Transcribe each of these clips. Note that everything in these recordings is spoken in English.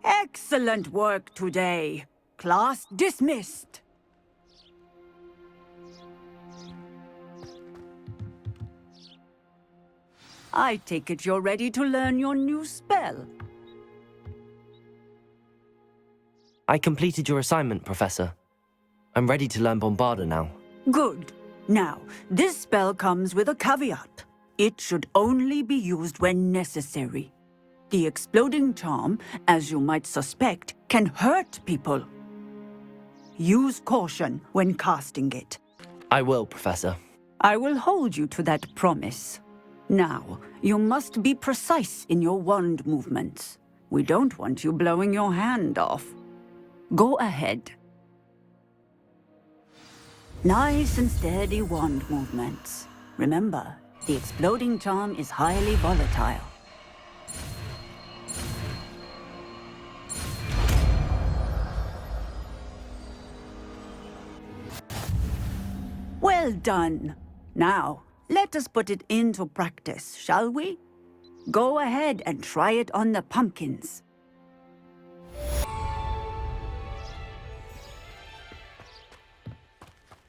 Excellent work today. Class dismissed. I take it you're ready to learn your new spell. I completed your assignment, Professor. I'm ready to learn Bombarda now. Good. Now, this spell comes with a caveat. It should only be used when necessary. The exploding charm, as you might suspect, can hurt people. Use caution when casting it. I will, Professor. I will hold you to that promise. Now, you must be precise in your wand movements. We don't want you blowing your hand off. Go ahead. Nice and steady wand movements. Remember, the exploding charm is highly volatile. Well done. Now, let us put it into practice, shall we? Go ahead and try it on the pumpkins.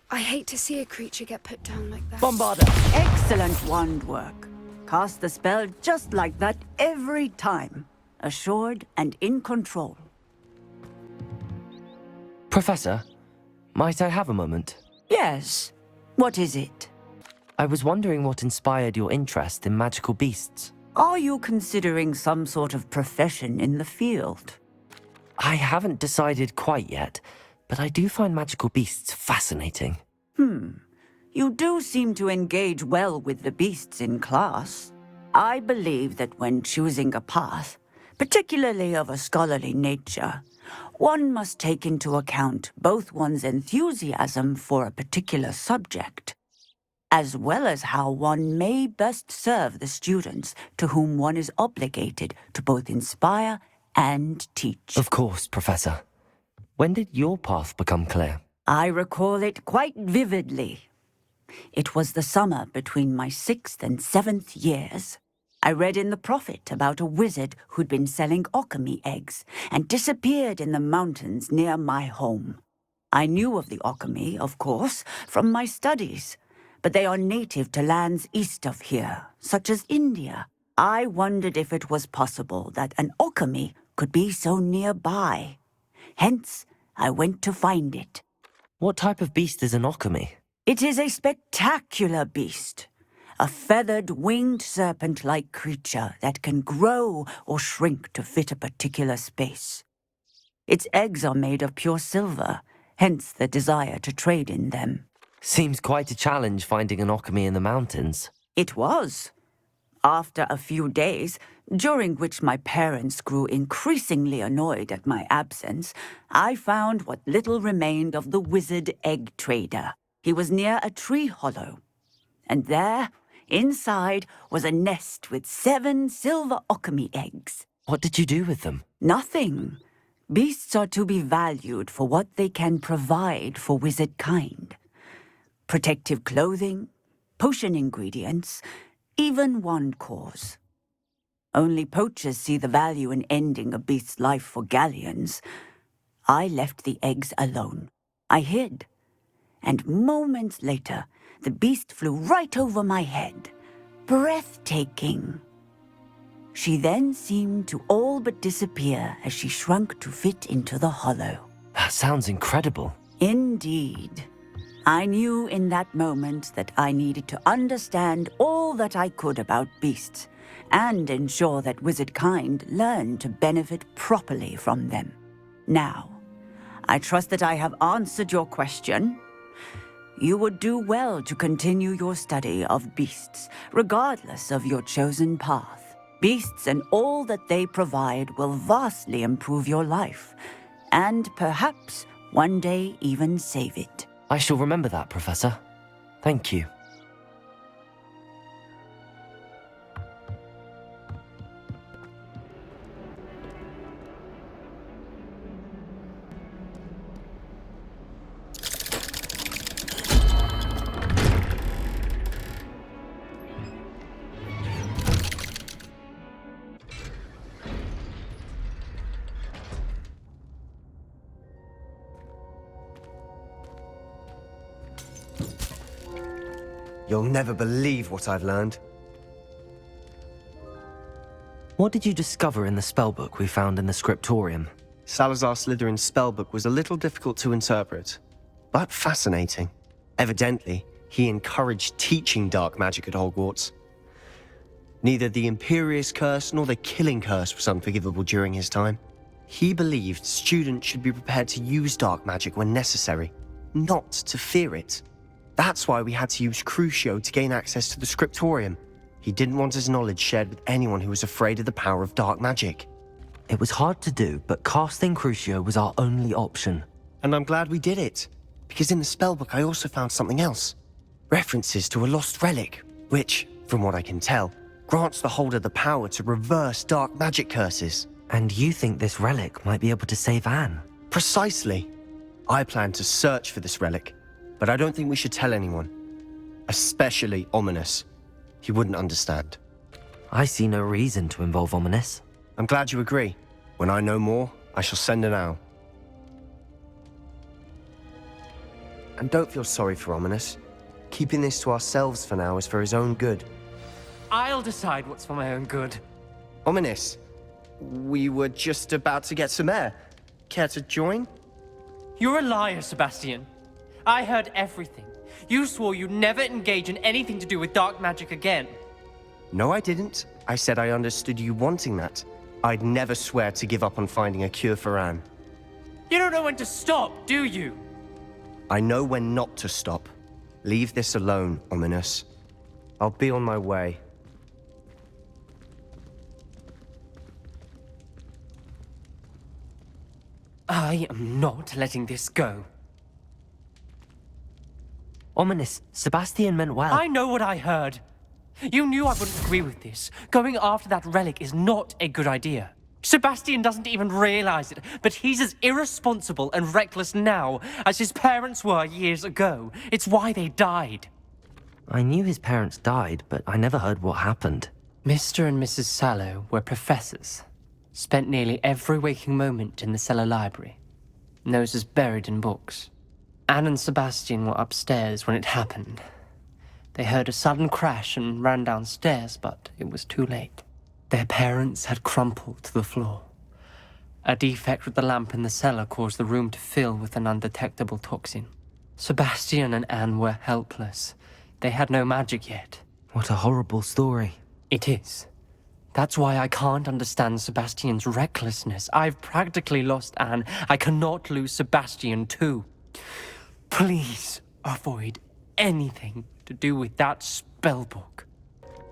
I hate to see a creature get put down like that. Bombarda! Excellent wand work. Cast the spell just like that every time. Assured and in control. Professor, might I have a moment? Yes. What is it? I was wondering what inspired your interest in magical beasts. Are you considering some sort of profession in the field? I haven't decided quite yet, but I do find magical beasts fascinating. You do seem to engage well with the beasts in class. I believe that when choosing a path, particularly of a scholarly nature, one must take into account both one's enthusiasm for a particular subject, as well as how one may best serve the students to whom one is obligated to both inspire and teach. Of course, Professor. When did your path become clear? I recall it quite vividly. It was the summer between my 6th and 7th years. I read in the Prophet about a wizard who'd been selling okami eggs and disappeared in the mountains near my home. I knew of the okami, of course, from my studies, but they are native to lands east of here, such as India. I wondered if it was possible that an okami could be so nearby. Hence, I went to find it. What type of beast is an okami? It is a spectacular beast. A feathered, winged serpent-like creature that can grow or shrink to fit a particular space. Its eggs are made of pure silver, hence the desire to trade in them. Seems quite a challenge finding an okami in the mountains. It was. After a few days, during which my parents grew increasingly annoyed at my absence, I found what little remained of the wizard egg trader. He was near a tree hollow, and there, inside, was a nest with 7 silver okami eggs. What did you do with them? Nothing. Beasts are to be valued for what they can provide for wizard kind. Protective clothing, potion ingredients, even wand cores. Only poachers see the value in ending a beast's life for galleons. I left the eggs alone. I hid. And moments later, the beast flew right over my head. Breathtaking. She then seemed to all but disappear as she shrunk to fit into the hollow. That sounds incredible. Indeed. I knew in that moment that I needed to understand all that I could about beasts and ensure that wizard kind learned to benefit properly from them. Now, I trust that I have answered your question. You would do well to continue your study of beasts, regardless of your chosen path. Beasts and all that they provide will vastly improve your life, and perhaps one day even save it. I shall remember that, Professor. Thank you. You'll never believe what I've learned. What did you discover in the spellbook we found in the scriptorium? Salazar Slytherin's spellbook was a little difficult to interpret, but fascinating. Evidently, he encouraged teaching dark magic at Hogwarts. Neither the Imperious Curse nor the Killing Curse was unforgivable during his time. He believed students should be prepared to use dark magic when necessary, not to fear it. That's why we had to use Crucio to gain access to the scriptorium. He didn't want his knowledge shared with anyone who was afraid of the power of dark magic. It was hard to do, but casting Crucio was our only option. And I'm glad we did it, because in the spellbook I also found something else. References to a lost relic, which, from what I can tell, grants the holder the power to reverse dark magic curses. And you think this relic might be able to save Anne? Precisely. I plan to search for this relic, but I don't think we should tell anyone. Especially Ominous. He wouldn't understand. I see no reason to involve Ominous. I'm glad you agree. When I know more, I shall send an owl. And don't feel sorry for Ominous. Keeping this to ourselves for now is for his own good. I'll decide what's for my own good. Ominous, we were just about to get some air. Care to join? You're a liar, Sebastian. I heard everything. You swore you'd never engage in anything to do with dark magic again. No, I didn't. I said I understood you wanting that. I'd never swear to give up on finding a cure for Anne. You don't know when to stop, do you? I know when not to stop. Leave this alone, Ominous. I'll be on my way. I am not letting this go. Ominous, Sebastian meant well. I know what I heard. You knew I wouldn't agree with this. Going after that relic is not a good idea. Sebastian doesn't even realize it, but he's as irresponsible and reckless now as his parents were years ago. It's why they died. I knew his parents died, but I never heard what happened. Mr. and Mrs. Sallow were professors. Spent nearly every waking moment in the cellar library. Noses buried in books. Anne and Sebastian were upstairs when it happened. They heard a sudden crash and ran downstairs, but it was too late. Their parents had crumpled to the floor. A defect with the lamp in the cellar caused the room to fill with an undetectable toxin. Sebastian and Anne were helpless. They had no magic yet. What a horrible story. It is. That's why I can't understand Sebastian's recklessness. I've practically lost Anne. I cannot lose Sebastian too. Please avoid anything to do with that spellbook.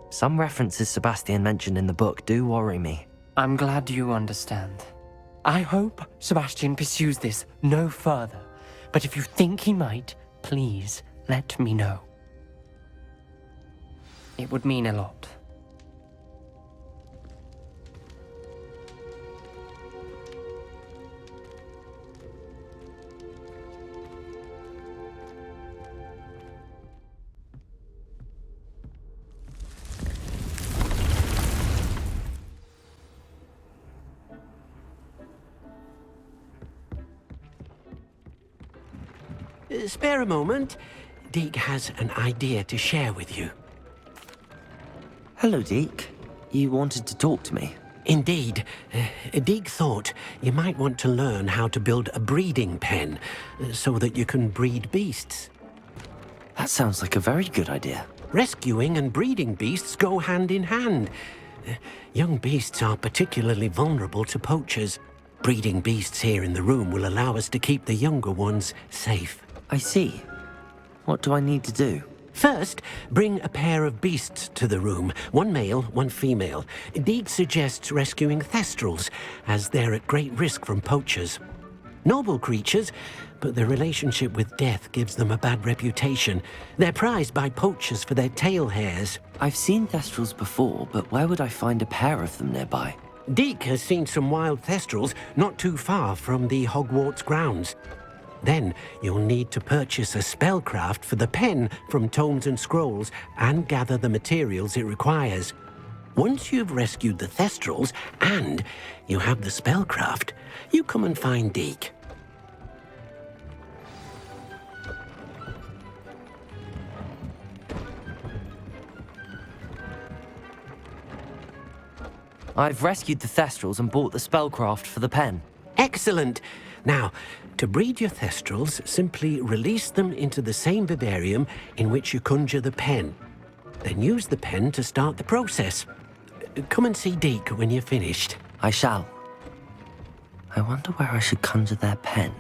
Some references Sebastian mentioned in the book do worry me. I'm glad you understand. I hope Sebastian pursues this no further. But if you think he might, please let me know. It would mean a lot. Spare a moment. Deke has an idea to share with you. Hello, Deke. You wanted to talk to me? Indeed. Deke thought you might want to learn how to build a breeding pen so that you can breed beasts. That sounds like a very good idea. Rescuing and breeding beasts go hand in hand. Young beasts are particularly vulnerable to poachers. Breeding beasts here in the room will allow us to keep the younger ones safe. I see. What do I need to do? First, bring a pair of beasts to the room. One male, one female. Deke suggests rescuing thestrals, as they're at great risk from poachers. Noble creatures, but their relationship with death gives them a bad reputation. They're prized by poachers for their tail hairs. I've seen thestrals before, but where would I find a pair of them nearby? Deke has seen some wild thestrals not too far from the Hogwarts grounds. Then you'll need to purchase a spellcraft for the pen from Tomes and Scrolls and gather the materials it requires. Once you've rescued the thestrals and you have the spellcraft, you come and find Deke. I've rescued the Thestrals and bought the spellcraft for the pen. Excellent. Now, to breed your Thestrals, simply release them into the same vivarium in which you conjure the pen. Then use the pen to start the process. Come and see Deke when you're finished. I shall. I wonder where I should conjure their pen.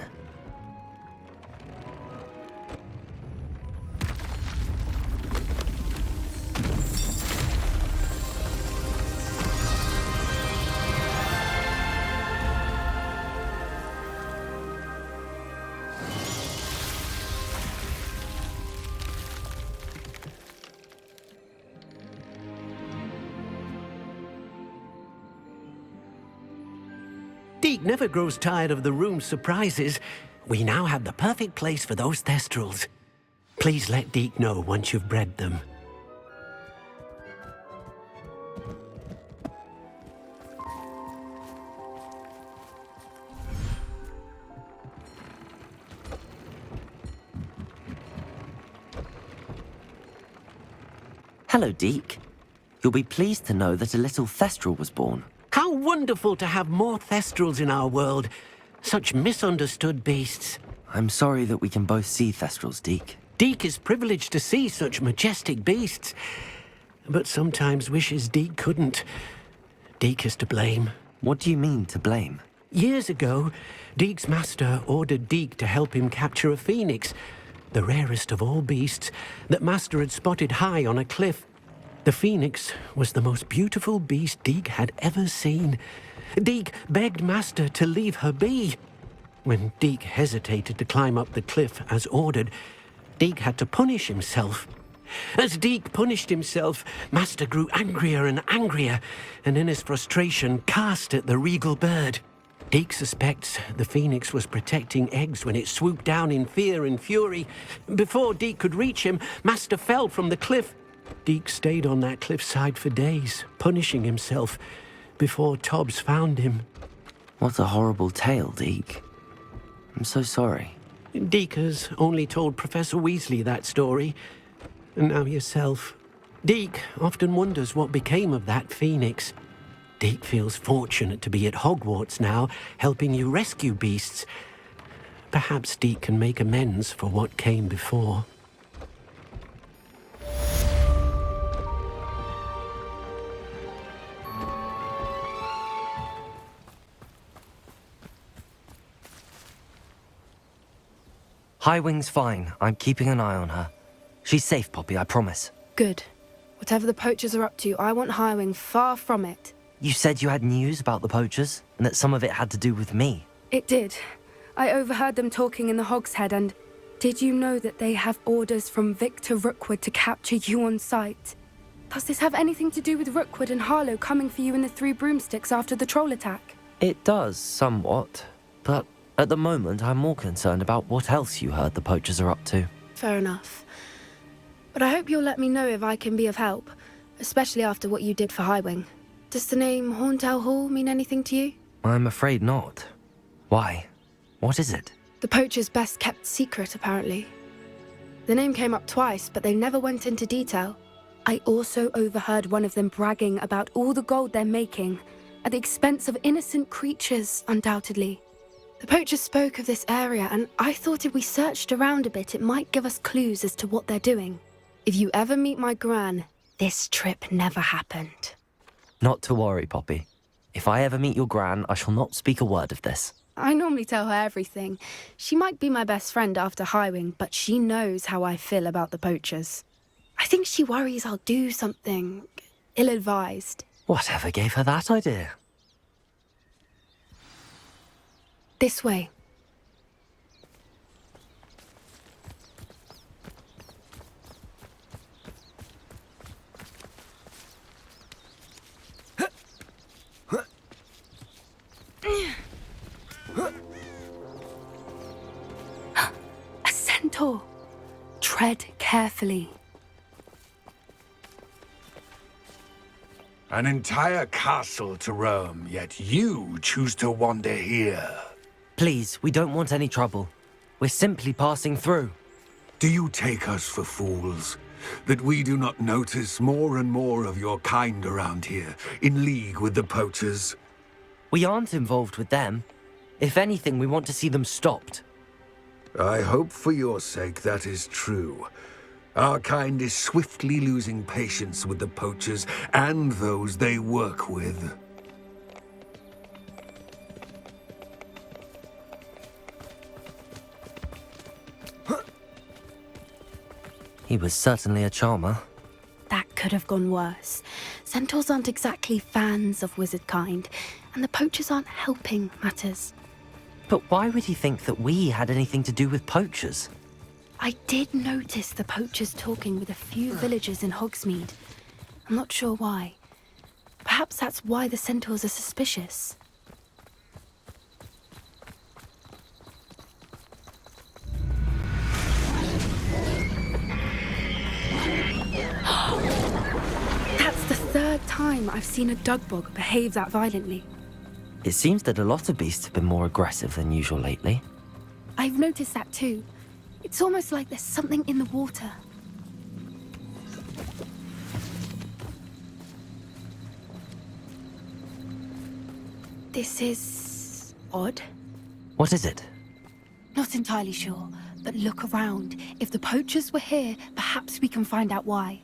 Deke never grows tired of the room's surprises. We now have the perfect place for those Thestrals. Please let Deke know once you've bred them. Hello, Deke. You'll be pleased to know that a little Thestral was born. How wonderful to have more Thestrals in our world. Such misunderstood beasts. I'm sorry that we can both see Thestrals, Deke. Deke is privileged to see such majestic beasts, but sometimes wishes Deke couldn't. Deke is to blame. What do you mean, to blame? Years ago, Deke's master ordered Deke to help him capture a phoenix, the rarest of all beasts, that master had spotted high on a cliff. The phoenix was the most beautiful beast Deke had ever seen. Deke begged master to leave her be. When Deke hesitated to climb up the cliff as ordered, Deke had to punish himself. As Deke punished himself, master grew angrier and angrier, and in his frustration cast at the regal bird. Deke suspects the phoenix was protecting eggs when it swooped down in fear and fury. Before Deke could reach him, master fell from the cliff. Deke stayed on that cliffside for days, punishing himself, before Tobbs found him. What a horrible tale, Deke. I'm so sorry. Deke has only told Professor Weasley that story, and now yourself. Deke often wonders what became of that phoenix. Deke feels fortunate to be at Hogwarts now, helping you rescue beasts. Perhaps Deke can make amends for what came before. Highwing's fine. I'm keeping an eye on her. She's safe, Poppy, I promise. Good. Whatever the poachers are up to, I want Highwing far from it. You said you had news about the poachers, and that some of it had to do with me. It did. I overheard them talking in the Hogshead, and did you know that they have orders from Victor Rookwood to capture you on sight? Does this have anything to do with Rookwood and Harlow coming for you in the Three Broomsticks after the troll attack? It does, somewhat. But at the moment, I'm more concerned about what else you heard the poachers are up to. Fair enough. But I hope you'll let me know if I can be of help, especially after what you did for Highwing. Does the name Horndown Hall mean anything to you? I'm afraid not. Why? What is it? The poacher's best kept secret, apparently. The name came up twice, but they never went into detail. I also overheard one of them bragging about all the gold they're making, at the expense of innocent creatures, undoubtedly. The poachers spoke of this area, and I thought if we searched around a bit, it might give us clues as to what they're doing. If you ever meet my gran, this trip never happened. Not to worry, Poppy. If I ever meet your gran, I shall not speak a word of this. I normally tell her everything. She might be my best friend after Highwing, but she knows how I feel about the poachers. I think she worries I'll do something ill-advised. Whatever gave her that idea? This way. A centaur. Tread carefully. An entire castle to roam, yet you choose to wander here. Please, we don't want any trouble. We're simply passing through. Do you take us for fools? that we do not notice more and more of your kind around here, in league with the poachers? We aren't involved with them. If anything, we want to see them stopped. I hope for your sake that is true. Our kind is swiftly losing patience with the poachers and those they work with. He was certainly a charmer. That could have gone worse. Centaurs aren't exactly fans of wizard kind, and the poachers aren't helping matters. But why would he think that we had anything to do with poachers? I did notice the poachers talking with a few villagers in Hogsmeade. I'm not sure why. Perhaps that's why the centaurs are suspicious. That's the third time I've seen a dugbog behave that violently. It seems that a lot of beasts have been more aggressive than usual lately. I've noticed that too. It's almost like there's something in the water. This is odd. What is it? Not entirely sure, but look around. If the poachers were here, perhaps we can find out why.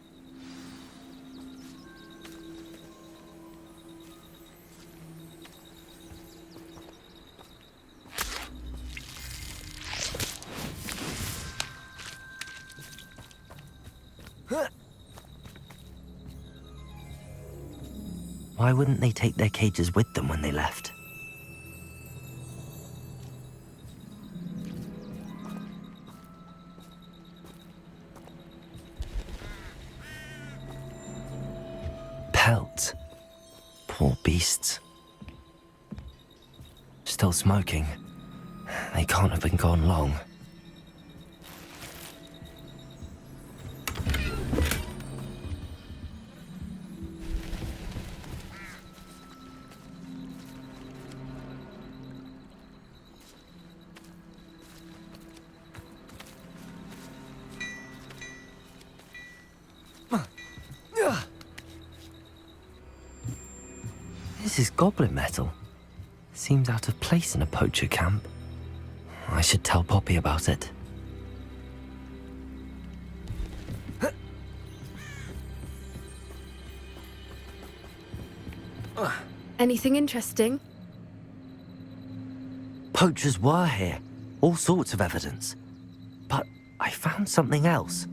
Why wouldn't they take their cages with them when they left? Pelts. Poor beasts. Still smoking. They can't have been gone long. This is goblin metal. Seems out of place in a poacher camp. I should tell Poppy about it. Anything interesting? Poachers were here. All sorts of evidence. But I found something else.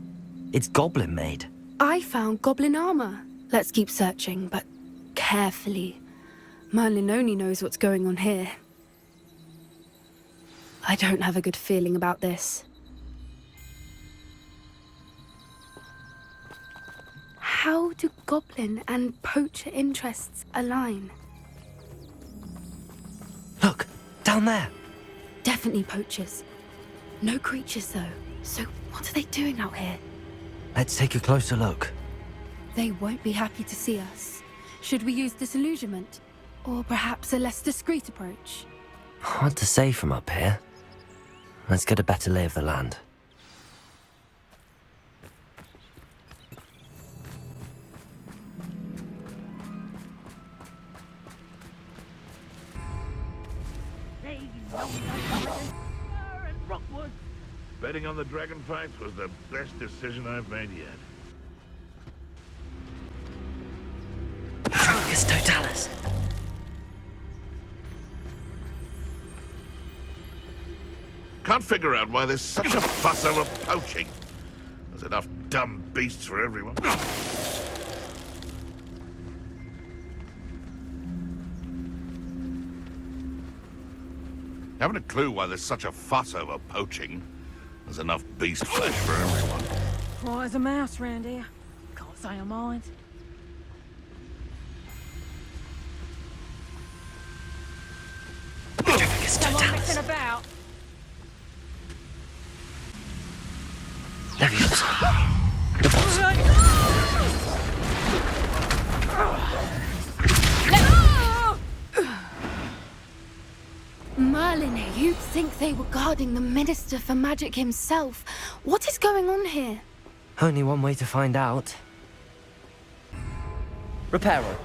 It's goblin made. I found goblin armor. Let's keep searching, but carefully. Merlin only knows what's going on here. I don't have a good feeling about this. How do goblin and poacher interests align? Look, down there. Definitely poachers. No creatures, though. So what are they doing out here? Let's take a closer look. They won't be happy to see us. Should we use disillusionment? Or perhaps a less discreet approach? Hard to say from up here. Let's get a better lay of the land. Betting on the dragon fights was the best decision I've made yet. Focus Totalis. Can't figure out why there's such a fuss over poaching. There's enough dumb beasts for everyone. Haven't a clue why there's such a fuss over poaching. There's enough beast flesh for everyone. Why is a mouse round here? Can't say I mind. Come on, messing about. Leviosa. The boss. Merlin, you'd think they were guarding the Minister for Magic himself. What is going on here? Only one way to find out. Reparo.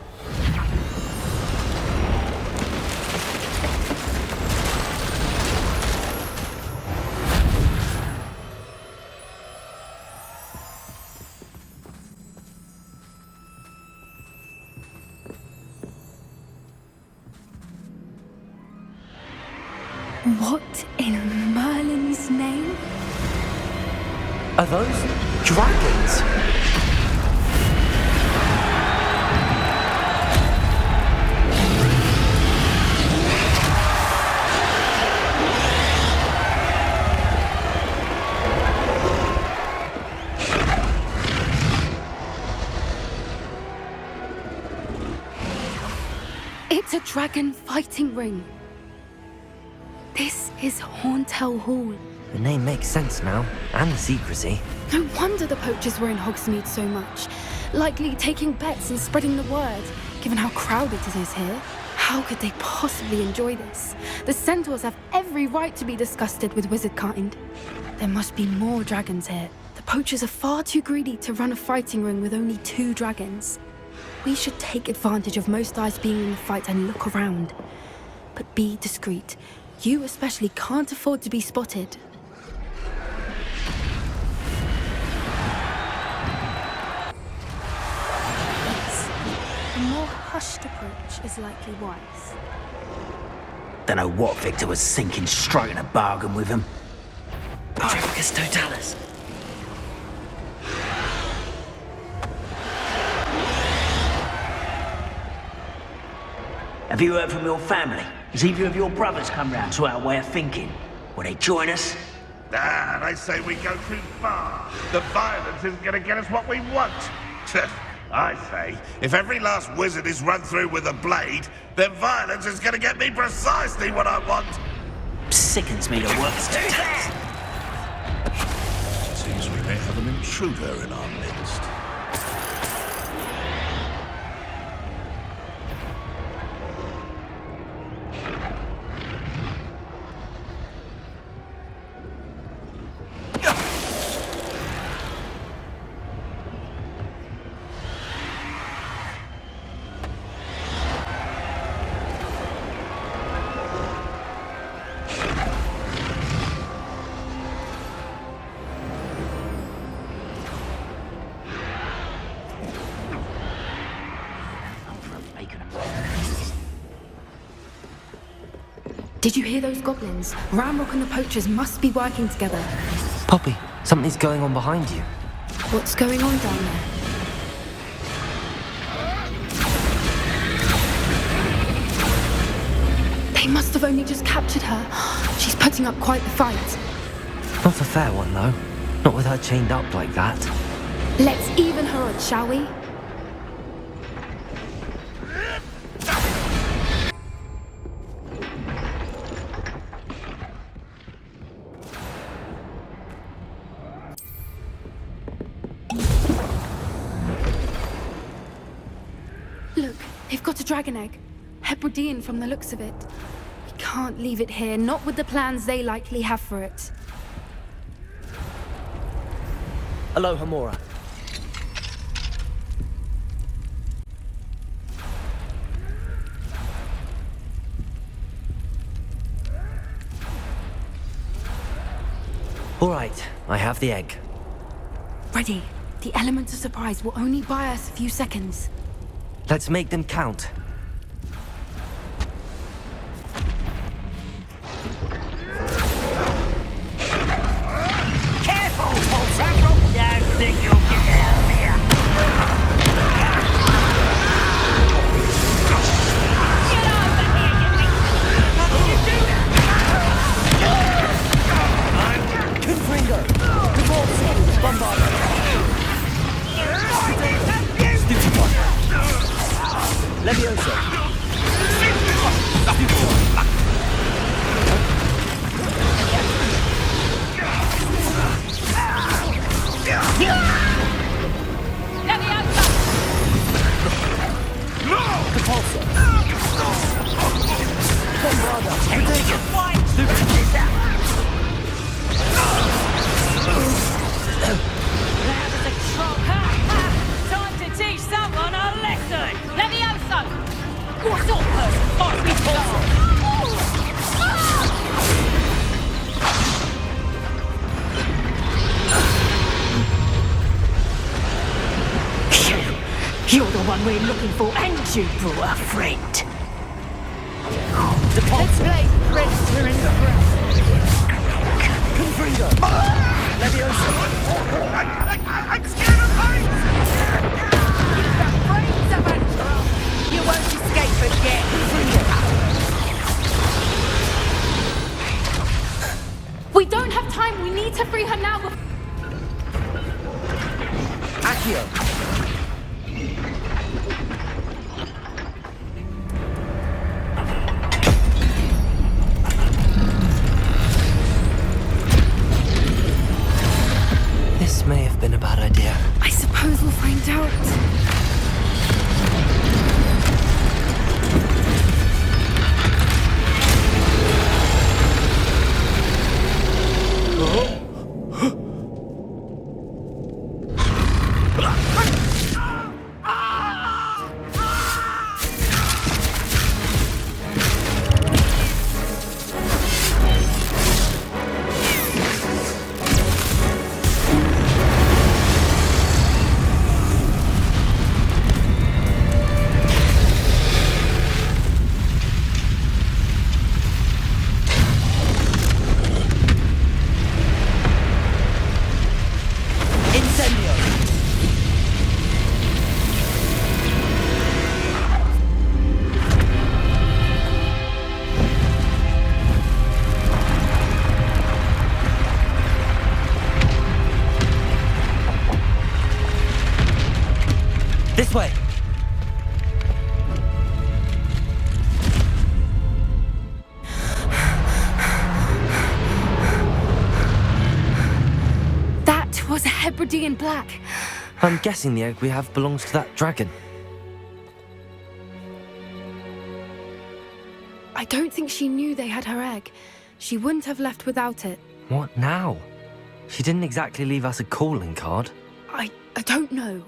What in Merlin's name? Are those dragons? It's a dragon fighting ring. This is Horntail Hall. The name makes sense now, and the secrecy. No wonder the poachers were in Hogsmeade so much. Likely taking bets and spreading the word, given how crowded it is here. How could they possibly enjoy this? The centaurs have every right to be disgusted with wizard kind. There must be more dragons here. The poachers are far too greedy to run a fighting ring with only 2 dragons. We should take advantage of most eyes being in the fight and look around. But be discreet. You especially can't afford to be spotted. Yes, a more hushed approach is likely wise. Dunno what Victor was thinking, striking a bargain with him. Paracus Totalis. Have you heard from your family? Has either of your brothers come round to our way of thinking? Will they join us? Ah, they say we go too far. The violence isn't going to get us what we want. I say, if every last wizard is run through with a blade, then violence is going to get me precisely what I want. Sickens me to work. Seems we may have an intruder in our midst. Did you hear those goblins? Ramrock and the poachers must be working together. Poppy, something's going on behind you. What's going on down there? They must have only just captured her. She's putting up quite the fight. Not a fair one, though. Not with her chained up like that. Let's even her odds, shall we? Look, they've got a dragon egg. Hebridean from the looks of it. We can't leave it here, not with the plans they likely have for it. Hello, Hamora. All right, I have the egg. Ready. The element of surprise will only buy us a few seconds. Let's make them count. Careful, Ramrock! Don't think you'll get out of here. Get over here, How can you do that? Confringo! Divorce! Bombard! Stupid one! Leviosa! been looking for, and you brought a friend. Let's play Predator in the grass. Confringo! Leviosa! I'm scared of heights! You've got brains of a drum. You won't escape again. We don't have time. We need to free her now. Accio! This may have been a bad idea. I suppose we'll find out. This way! That was a Hebridean black. I'm guessing the egg we have belongs to that dragon. I don't think she knew they had her egg. She wouldn't have left without it. What now? She didn't exactly leave us a calling card. I don't know.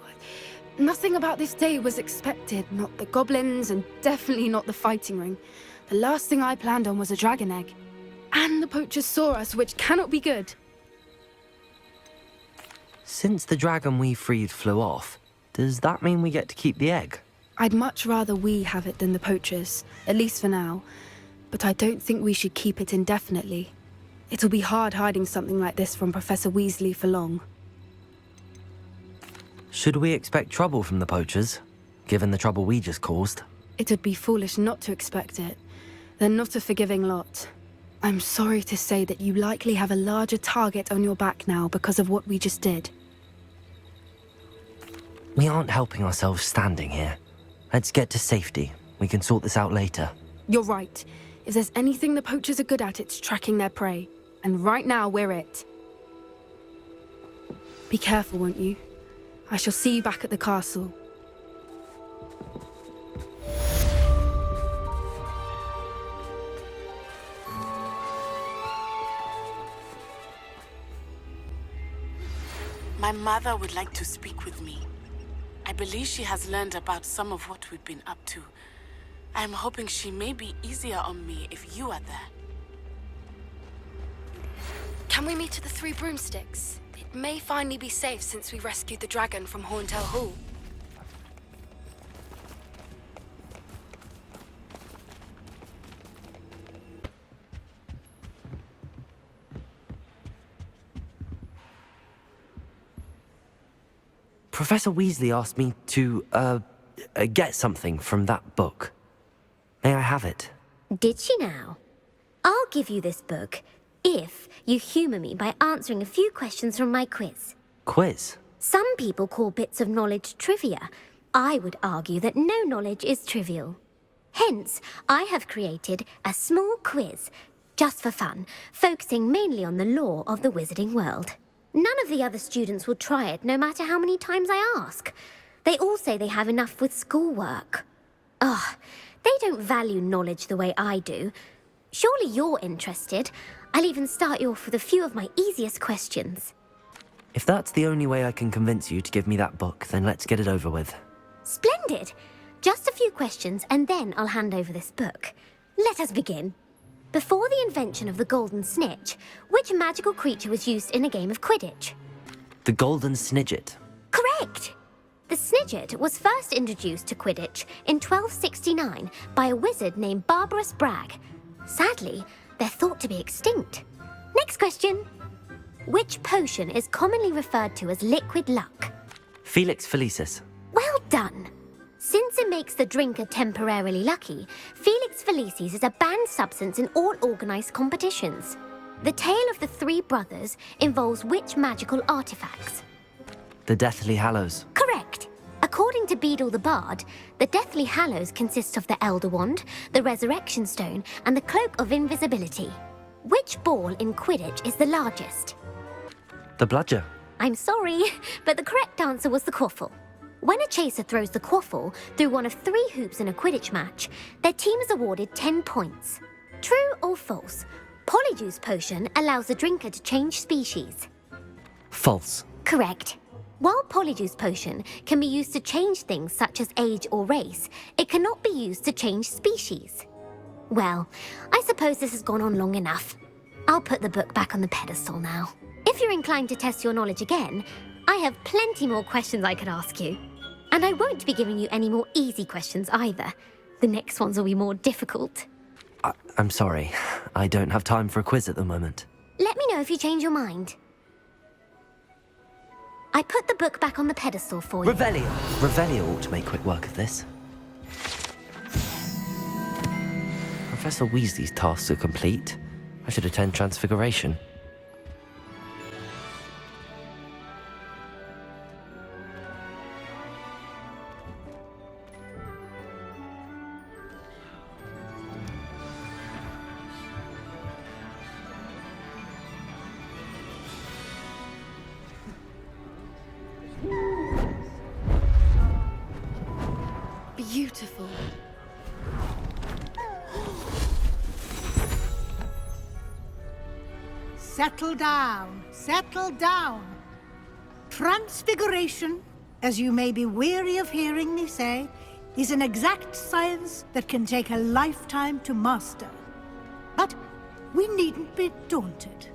Nothing about this day was expected. Not the goblins, and definitely not the fighting ring. The last thing I planned on was a dragon egg. And the poachers saw us, which cannot be good. Since the dragon we freed flew off, does that mean we get to keep the egg? I'd much rather we have it than the poachers, at least for now. But I don't think we should keep it indefinitely. It'll be hard hiding something like this from Professor Weasley for long. Should we expect trouble from the poachers, given the trouble we just caused? It would be foolish not to expect it. They're not a forgiving lot. I'm sorry to say that you likely have a larger target on your back now because of what we just did. We aren't helping ourselves standing here. Let's get to safety. We can sort this out later. You're right. If there's anything the poachers are good at, it's tracking their prey. And right now, we're it. Be careful, won't you? I shall see you back at the castle. My mother would like to speak with me. I believe she has learned about some of what we've been up to. I'm hoping she may be easier on me if you are there. Can we meet at the Three Broomsticks? It may finally be safe since we rescued the dragon from Horntail Hall. Professor Weasley asked me to, get something from that book. May I have it? Did she now? I'll give you this book if you humour me by answering a few questions from my quiz. Quiz? Some people call bits of knowledge trivia. I would argue that no knowledge is trivial. Hence, I have created a small quiz, just for fun, focusing mainly on the lore of the wizarding world. None of the other students will try it, no matter how many times I ask. They all say they have enough with schoolwork. Ugh, they don't value knowledge the way I do. Surely you're interested. I'll even start you off with a few of my easiest questions. If that's the only way I can convince you to give me that book, then let's get it over with. Splendid! Just a few questions, and then I'll hand over this book. Let us begin. Before the invention of the golden snitch, which magical creature was used in a game of Quidditch? The Golden Snidget. Correct! The The snidget was first introduced to Quidditch in 1269 by a wizard named Barbarous Bragg. Sadly, they're thought to be extinct. Next question. Which potion is commonly referred to as liquid luck? Felix Felicis. Well done. Since it makes the drinker temporarily lucky, Felix Felicis is a banned substance in all organised competitions. The tale of the three brothers involves which magical artifacts? The Deathly Hallows. Correct. According to Beadle the Bard, the Deathly Hallows consists of the Elder Wand, the Resurrection Stone, and the Cloak of Invisibility. Which ball in Quidditch is the largest? The Bludger. I'm sorry, but the correct answer was the quaffle. When a chaser throws the quaffle through one of 3 hoops in a Quidditch match, their team is awarded 10 points. True or false? Polyjuice Potion allows the drinker to change species. False. Correct. While Polyjuice Potion can be used to change things such as age or race, it cannot be used to change species. Well, I suppose this has gone on long enough. I'll put the book back on the pedestal now. If you're inclined to test your knowledge again, I have plenty more questions I could ask you. And I won't be giving you any more easy questions either. The next ones will be more difficult. I'm sorry. I don't have time for a quiz at the moment. Let me know if you change your mind. I put the book back on the pedestal for you. Revelio. Revelio ought to make quick work of this. Professor Weasley's tasks are complete. I should attend Transfiguration. Beautiful. Settle down, settle down. Transfiguration, as you may be weary of hearing me say, is an exact science that can take a lifetime to master. But we needn't be daunted.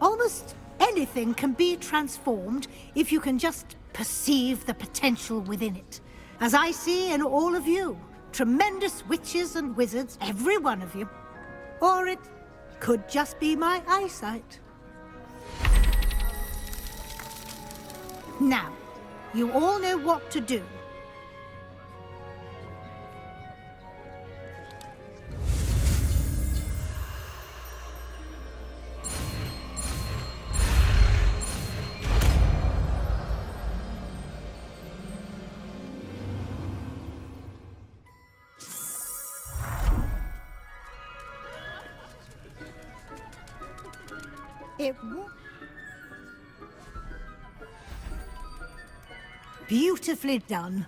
Almost anything can be transformed if you can just perceive the potential within it. As I see in all of you, tremendous witches and wizards, every one of you. Or it could just be my eyesight. Now, you all know what to do. Beautifully done.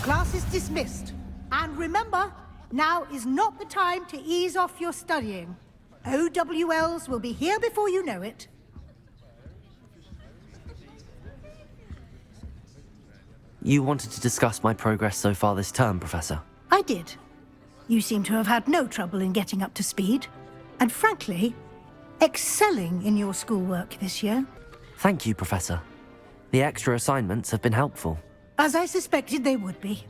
Class is dismissed. And remember, now is not the time to ease off your studying. OWLs will be here before you know it. You wanted to discuss my progress so far this term, Professor? I did. You seem to have had no trouble in getting up to speed. And frankly, excelling in your schoolwork this year. Thank you, Professor. The extra assignments have been helpful. As I suspected they would be.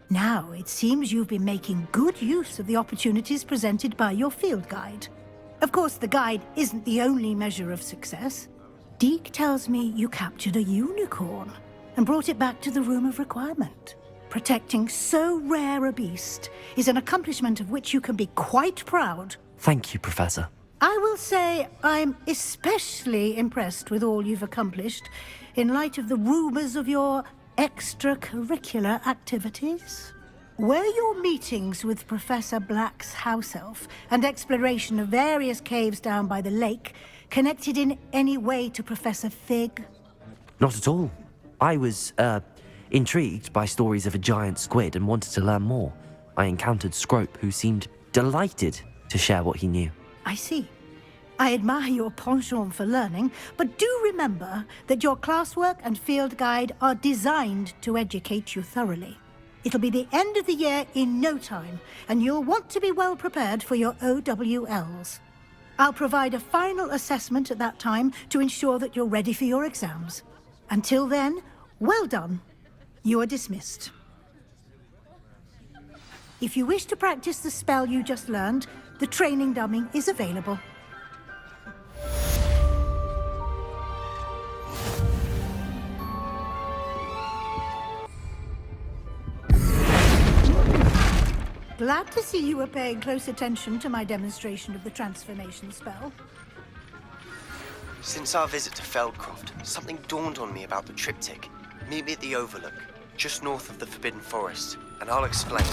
Now, it seems you've been making good use of the opportunities presented by your field guide. Of course, the guide isn't the only measure of success. Deke tells me you captured a unicorn and brought it back to the Room of Requirement. Protecting so rare a beast is an accomplishment of which you can be quite proud. Thank you, Professor. I will say I'm especially impressed with all you've accomplished in light of the rumors of your extracurricular activities. Were your meetings with Professor Black's house elf and exploration of various caves down by the lake connected in any way to Professor Fig? Not at all. I was, intrigued by stories of a giant squid and wanted to learn more. I encountered Scrope, who seemed delighted to share what he knew. I see. I admire your penchant for learning, but do remember that your classwork and field guide are designed to educate you thoroughly. It'll be the end of the year in no time, and you'll want to be well prepared for your OWLs. I'll provide a final assessment at that time to ensure that you're ready for your exams. Until then, well done. You are dismissed. If you wish to practice the spell you just learned, the training dummy is available. Glad to see you were paying close attention to my demonstration of the transformation spell. Since our visit to Feldcroft, something dawned on me about the triptych. Meet me at the Overlook, just north of the Forbidden Forest, and I'll explain.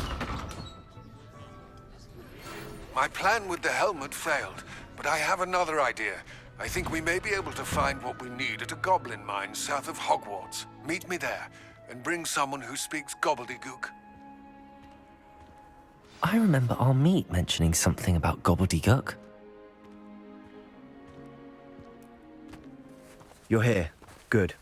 My plan with the helmet failed, but I have another idea. I think we may be able to find what we need at a goblin mine south of Hogwarts. Meet me there, and bring someone who speaks gobbledygook. I remember our meet mentioning something about gobbledygook. You're here. Good.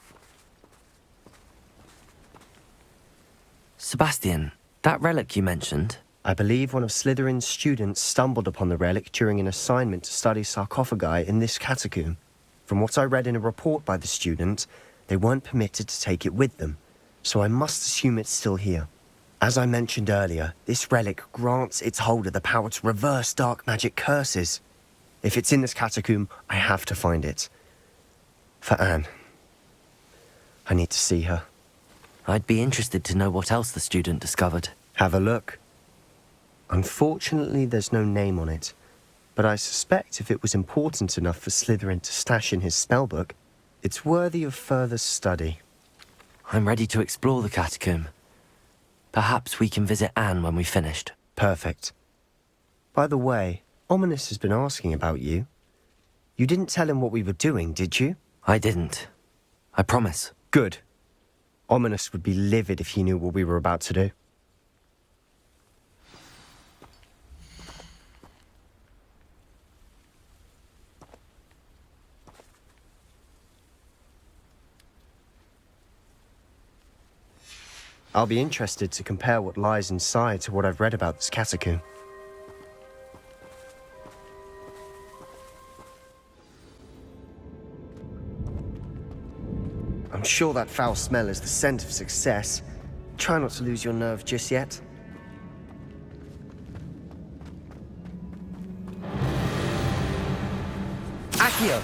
Sebastian, that relic you mentioned... I believe one of Slytherin's students stumbled upon the relic during an assignment to study sarcophagi in this catacomb. From what I read in a report by the student, they weren't permitted to take it with them, so I must assume it's still here. As I mentioned earlier, this relic grants its holder the power to reverse dark magic curses. If it's in this catacomb, I have to find it. For Anne. I need to see her. I'd be interested to know what else the student discovered. Have a look. Unfortunately, there's no name on it, but I suspect if it was important enough for Slytherin to stash in his spellbook, it's worthy of further study. I'm ready to explore the catacomb. Perhaps we can visit Anne when we've finished. Perfect. By the way, Ominous has been asking about you. You didn't tell him what we were doing, did you? I didn't. I promise. Good. Ominous would be livid if he knew what we were about to do. I'll be interested to compare what lies inside to what I've read about this catacomb. I'm sure that foul smell is the scent of success. Try not to lose your nerve just yet. Accio!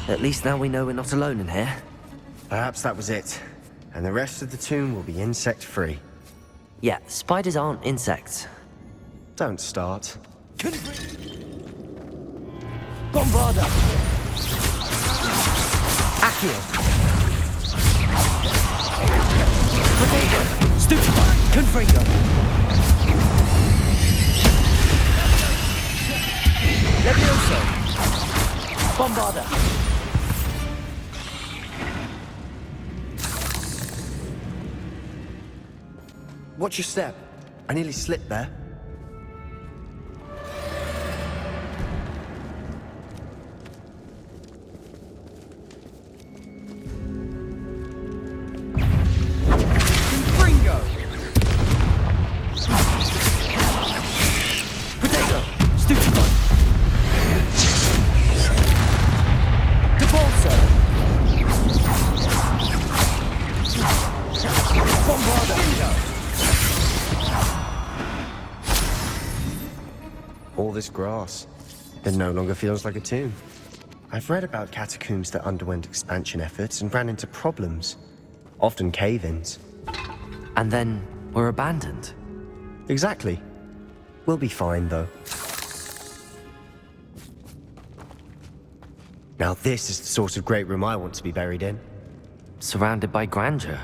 At least now we know we're not alone in here. Perhaps that was it. And the rest of the tomb will be insect-free. Yeah, spiders aren't insects. Don't start. Bombarda! Accio! Potato! Stupefy! Confringo! Levioso! Bombarda! Watch your step. I nearly slipped there. Confringo! Potato! Stupefy! Debolso! Bombarda! All this grass. It no longer feels like a tomb. I've read about catacombs that underwent expansion efforts and ran into problems. Often cave-ins. And then were abandoned. Exactly. We'll be fine, though. Now this is the sort of great room I want to be buried in. Surrounded by grandeur.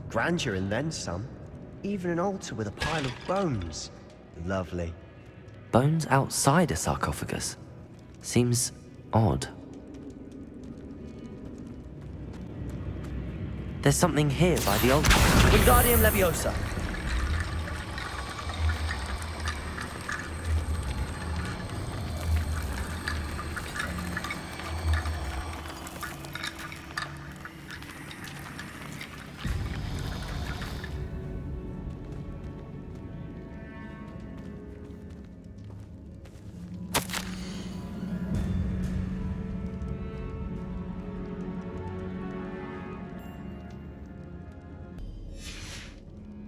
Grandeur and then some. Even an altar with a pile of bones. Lovely. Bones outside a sarcophagus. Seems odd. There's something here by the altar. Wingardium Leviosa!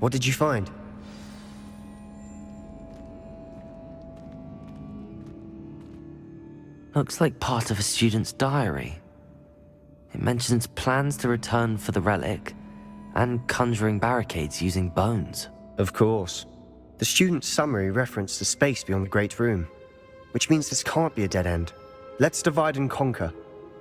What did you find? Looks like part of a student's diary. It mentions plans to return for the relic and conjuring barricades using bones. Of course. The student's summary referenced the space beyond the Great Room, which means this can't be a dead end. Let's divide and conquer.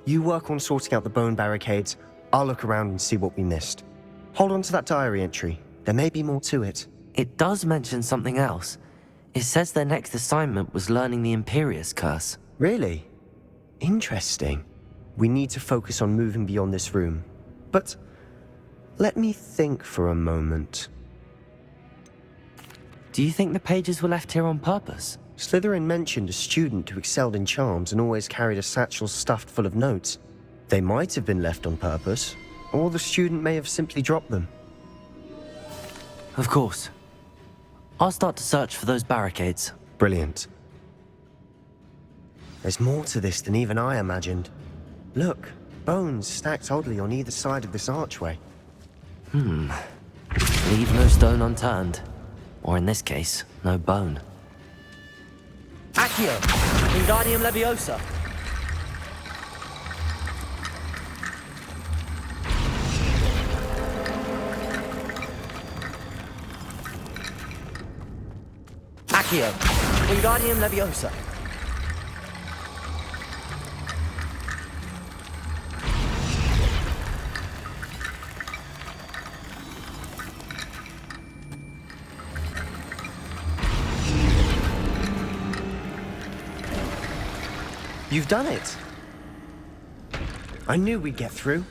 You work on sorting out the bone barricades, I'll look around and see what we missed. Hold on to that diary entry. There may be more to it. It does mention something else. It says their next assignment was learning the Imperius Curse. Really? Interesting. We need to focus on moving beyond this room. But let me think for a moment. Do you think the pages were left here on purpose? Slytherin mentioned a student who excelled in charms and always carried a satchel stuffed full of notes. They might have been left on purpose, or the student may have simply dropped them. Of course. I'll start to search for those barricades. Brilliant. There's more to this than even I imagined. Look, bones stacked oddly on either side of this archway. Leave no stone unturned. Or in this case, no bone. Accio! Wingardium Leviosa! Accio! Wingardium Leviosa! You've done it! I knew we'd get through.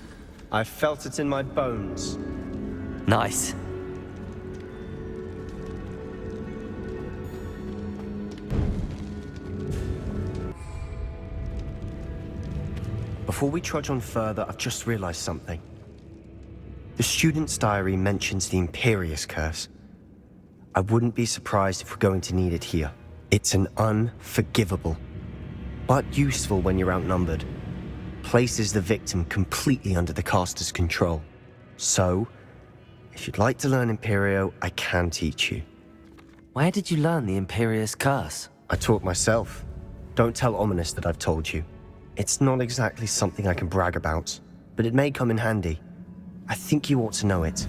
I felt it in my bones. Nice. Before we trudge on further, I've just realized something. The student's diary mentions the Imperius Curse. I wouldn't be surprised if we're going to need it here. It's an unforgivable, but useful when you're outnumbered. Places the victim completely under the caster's control. So, if you'd like to learn Imperio, I can teach you. Where did you learn the Imperius Curse? I taught myself. Don't tell Ominous that I've told you. It's not exactly something I can brag about, but it may come in handy. I think you ought to know it.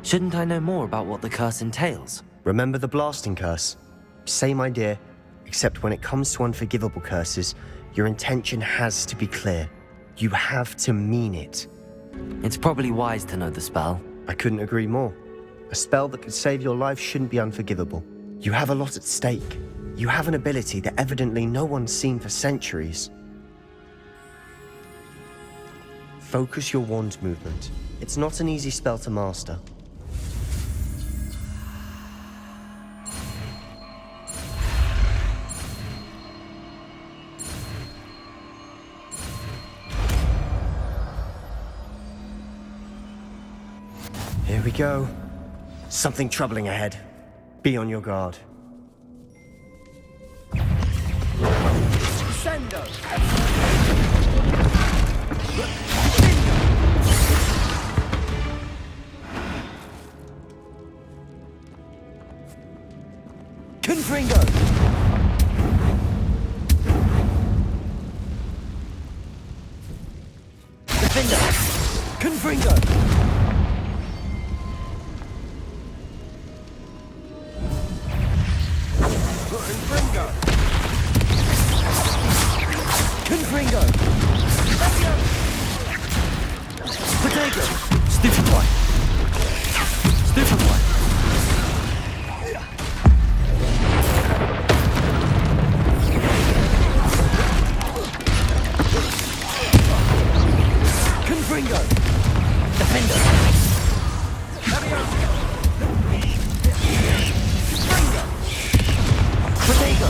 Shouldn't I know more about what the curse entails? Remember the blasting curse? Same idea, except when it comes to unforgivable curses, your intention has to be clear. You have to mean it. It's probably wise to know the spell. I couldn't agree more. A spell that could save your life shouldn't be unforgivable. You have a lot at stake. You have an ability that evidently no one's seen for centuries. Focus your wand movement. It's not an easy spell to master. Here we go. Something troubling ahead. Be on your guard. Sendo! Confringo! Defender! Confringo! Confringo! Confringo! Potato! Stupefy! Stupefy! Confringo! Defender! Potato!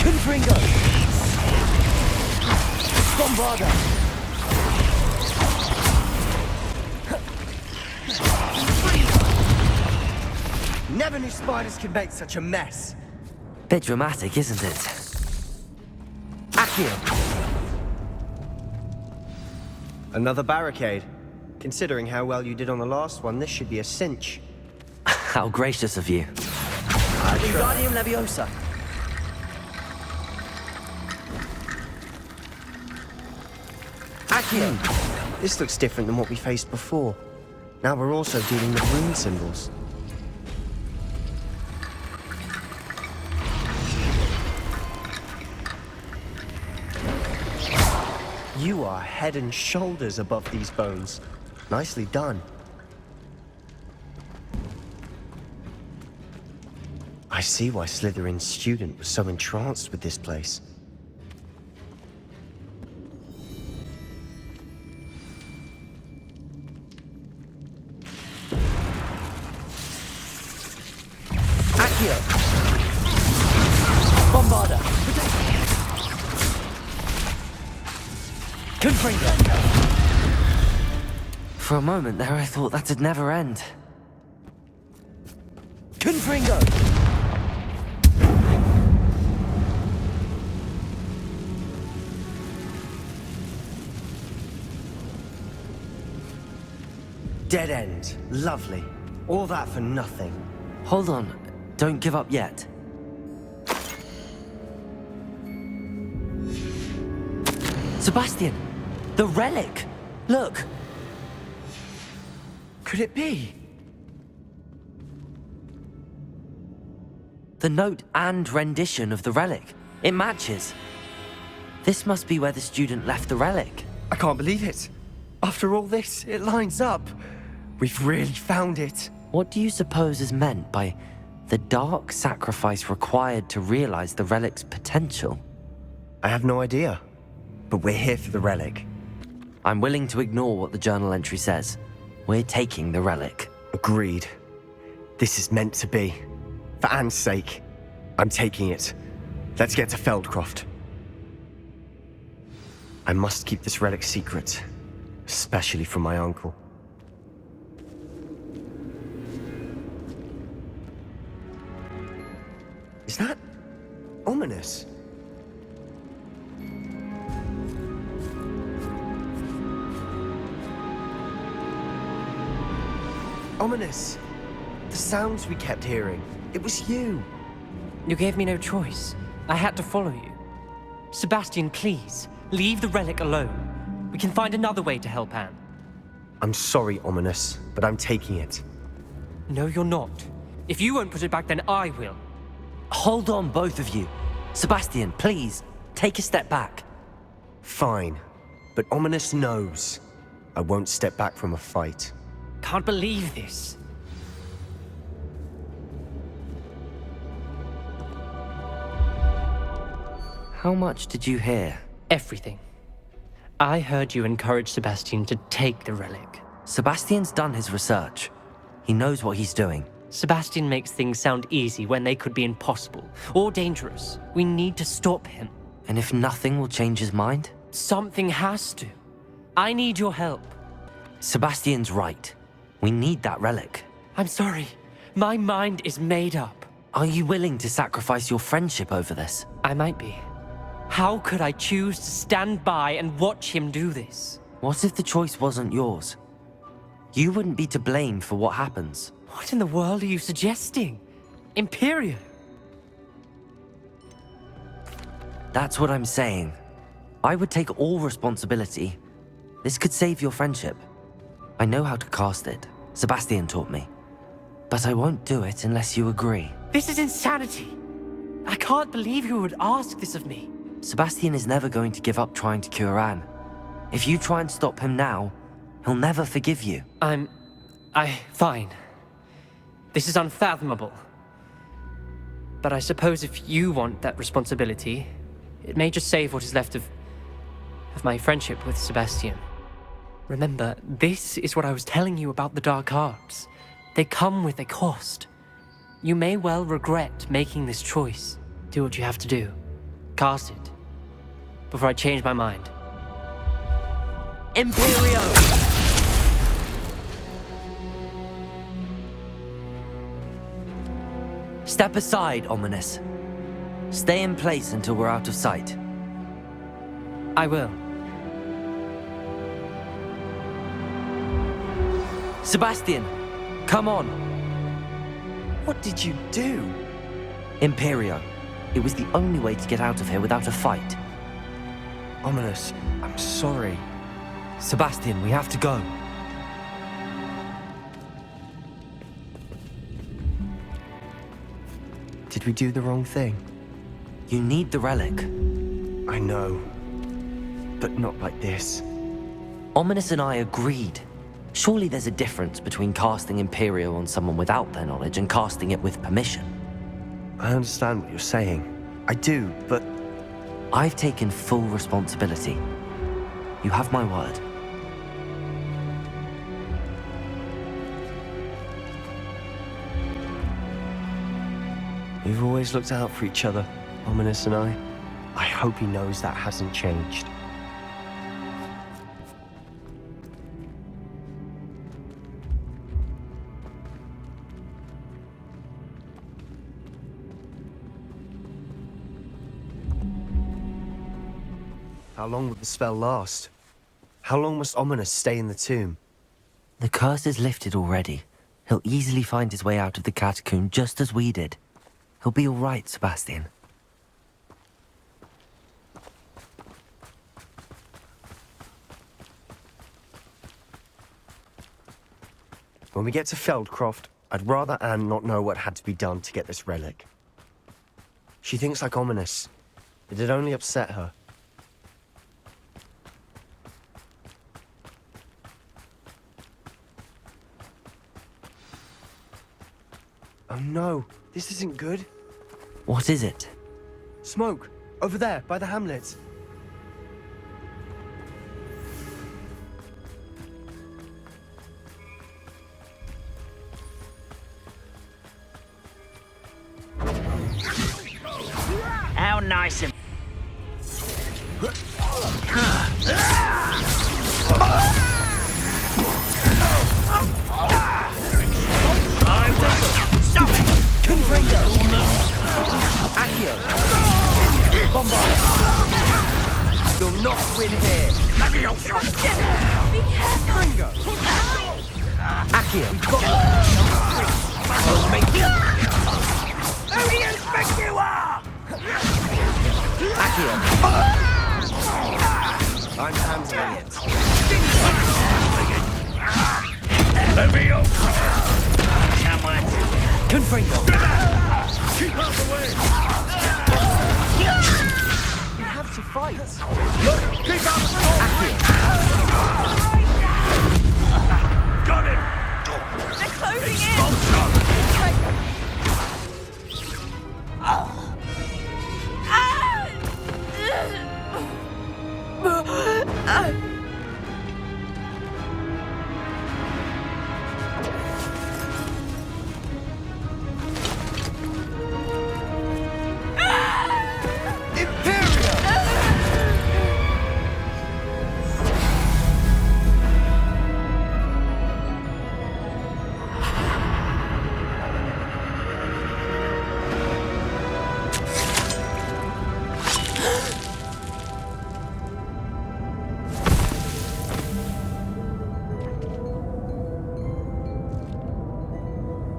Confringo! Bombarda! Never knew spiders could make such a mess. Bit dramatic, isn't it? Accio! Another barricade. Considering how well you did on the last one, this should be a cinch. How gracious of you. Wingardium Leviosa. Accio! This looks different than what we faced before. Now we're also dealing with rune symbols. You are head and shoulders above these bones. Nicely done. I see why Slytherin's student was so entranced with this place. Accio! Bombarda! Confringo! For a moment there I thought that'd never end. Confringo! Dead end. Lovely. All that for nothing. Hold on. Don't give up yet. Sebastian! The relic! Look! Could it be? The note and rendition of the relic. It matches. This must be where the student left the relic. I can't believe it. After all this, it lines up. We've really found it. What do you suppose is meant by the dark sacrifice required to realize the relic's potential? I have no idea. But we're here for the relic. I'm willing to ignore what the journal entry says. We're taking the relic. Agreed. This is meant to be. For Anne's sake, I'm taking it. Let's get to Feldcroft. I must keep this relic secret, especially from my uncle. Is that ominous? Ominous. The sounds we kept hearing. It was you. You gave me no choice. I had to follow you. Sebastian, please, leave the relic alone. We can find another way to help Anne. I'm sorry, Ominous, but I'm taking it. No, you're not. If you won't put it back, then I will. Hold on, both of you. Sebastian, please, take a step back. Fine, but Ominous knows. I won't step back from a fight. Can't believe this. How much did you hear? Everything. I heard you encourage Sebastian to take the relic. Sebastian's done his research. He knows what he's doing. Sebastian makes things sound easy when they could be impossible or dangerous. We need to stop him. And if nothing will change his mind? Something has to. I need your help. Sebastian's right. We need that relic. I'm sorry. My mind is made up. Are you willing to sacrifice your friendship over this? I might be. How could I choose to stand by and watch him do this? What if the choice wasn't yours? You wouldn't be to blame for what happens. What in the world are you suggesting? Imperium? That's what I'm saying. I would take all responsibility. This could save your friendship. I know how to cast it. Sebastian taught me. But I won't do it unless you agree. This is insanity. I can't believe you would ask this of me. Sebastian is never going to give up trying to cure Anne. If you try and stop him now, he'll never forgive you. Fine. This is unfathomable. But I suppose if you want that responsibility, it may just save what is left of my friendship with Sebastian. Remember, this is what I was telling you about the dark arts. They come with a cost. You may well regret making this choice. Do what you have to do. Cast it. Before I change my mind. Imperio! Step aside, Ominous. Stay in place until we're out of sight. I will. Sebastian, come on. What did you do? Imperio. It was the only way to get out of here without a fight. Ominous, I'm sorry. Sebastian, we have to go. Did we do the wrong thing? You need the relic. I know. But not like this. Ominous and I agreed. Surely there's a difference between casting Imperio on someone without their knowledge and casting it with permission. I understand what you're saying. I do, but... I've taken full responsibility. You have my word. We've always looked out for each other, Ominous and I. I hope he knows that hasn't changed. How long will the spell last? How long must Ominous stay in the tomb? The curse is lifted already. He'll easily find his way out of the catacomb just as we did. He'll be all right, Sebastian. When we get to Feldcroft, I'd rather Anne not know what had to be done to get this relic. She thinks like Ominous. It'd only upset her. Oh no, this isn't good. What is it? Smoke! Over there, by the hamlet. How nice of... Stop it! Confringo! Accio! Bombard! You'll not win here! Confringo! Accio! I'll make you! Who do you think you are? Accio! I'm handling it. Come on. Confringo! Keep out the way! You have to fight. Keep out the way! Got him! They're closing in!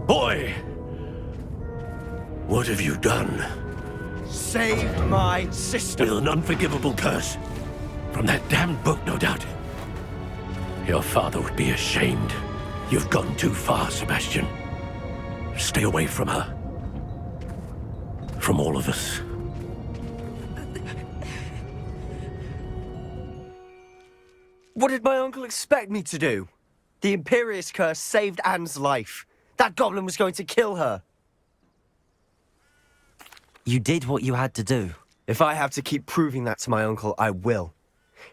Boy! What have you done? Saved my sister. With an unforgivable curse. From that damned book, no doubt. Your father would be ashamed. You've gone too far, Sebastian. Stay away from her. From all of us. What did my uncle expect me to do? The Imperious curse saved Anne's life. That goblin was going to kill her. You did what you had to do. If I have to keep proving that to my uncle, I will.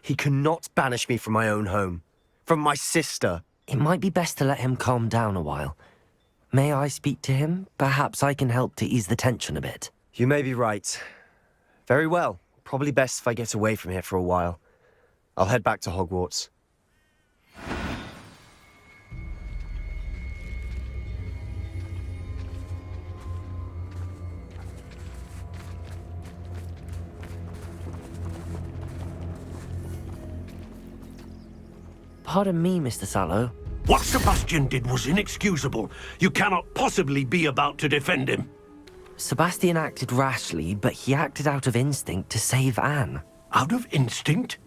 He cannot banish me from my own home. From my sister. It might be best to let him calm down a while. May I speak to him? Perhaps I can help to ease the tension a bit. You may be right. Very well. Probably best if I get away from here for a while. I'll head back to Hogwarts. Pardon me, Mr. Sallow. What Sebastian did was inexcusable. You cannot possibly be about to defend him. Sebastian acted rashly, but he acted out of instinct to save Anne. Out of instinct?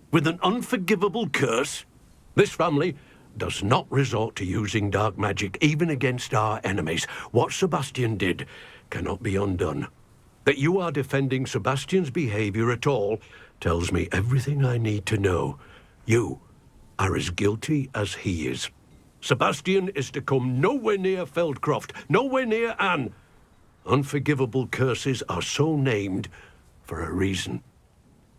With an unforgivable curse? This family does not resort to using dark magic even against our enemies. What Sebastian did cannot be undone. That you are defending Sebastian's behavior at all tells me everything I need to know. You are as guilty as he is. Sebastian is to come nowhere near Feldcroft, nowhere near Anne. Unforgivable curses are so named for a reason.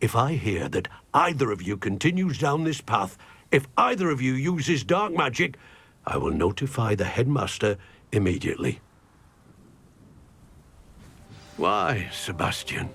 If I hear that either of you continues down this path, if either of you uses dark magic, I will notify the headmaster immediately. Why, Sebastian?